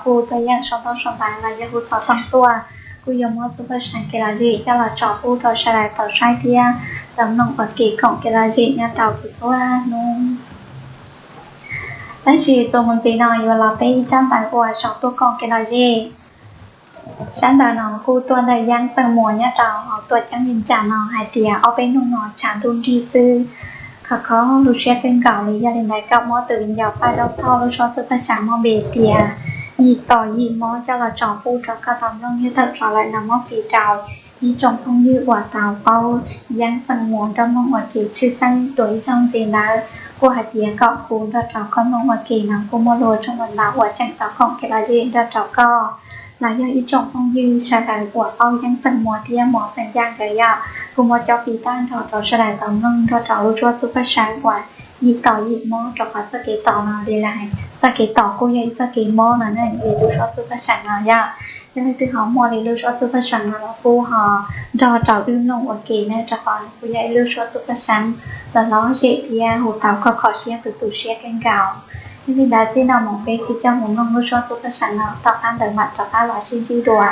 กูตัวอย่างช่องต้องช่องบางรายกูสอ2 ตัวกูยอมว่าซุปเปอร์ชันเกลาจีจะหลอดจอกูต่อชายต่อชายเทียตำนองปักกีของเกลาจีเนี่ยเต่าสุดทั่วนุ่ง但是做梦子呢，有老爹张大我上多讲给老爷，ฉันแต่น้องกูตัวใดย่างสังมัวเนี่ยเราเอาตัวจังยินจ่าน้องหายเตียเอาไปนุ่งนอนฉานทุนที่ซื้อเขาลูเชียเป็นเก่าเลยยาเล่นได้กับมอตัววิญญาณป้าเจ้าท่อลูชอบสุภาษามอเบเตียยีต่อยีมอเจ้าละจอปูจอกระทำน้องยืดถัดจอlạiนำมอฝีเจ้ายีจงต้องยืดหัวเต่าเป้าย่างสังมัวดำน้องหัวเกศชื่อสั้นโดยช่องเจนากูหายเตียเกาะกูดัดเจ้าก็น้องหัวเกศนำกูโมโลจังหวัดลาวหัวจังต่อของเกลาเจดัดเจ้าก็หลายอย่างอีจงต้องยืดชาดันหัวเป้ายังสังมัวเทียหมอสัญญาณกระยากูมอเจ้าปีต้านถอดต่อชาดันต่อน้องถอดต่อรู้ชัวสุภาษาหัวยีต่อยีมอจอกสเกตต่อมาเรียไรสเกตต่อกูยังสเกตมอนั่นเองเรียนรู้ชัวสุภาษาเนาะยายังคือเขามอเรียนรู้ชัวสุภาษาเนาะกูหอจอเจ้าอึ้งลงโอเคเนี่ยจะขอกูยังรู้ชัวสุภาษาแล้วล้อเจียหูเต่าก็ขอเชียร์ตุเชียร์กันเก่าที่ได้ที่เราหมองไปคิดจะหมุนลงรู้ชัวสุภาษาเนาะต่อการเดินมาต่อการหล่อชิ้นชี้ดัว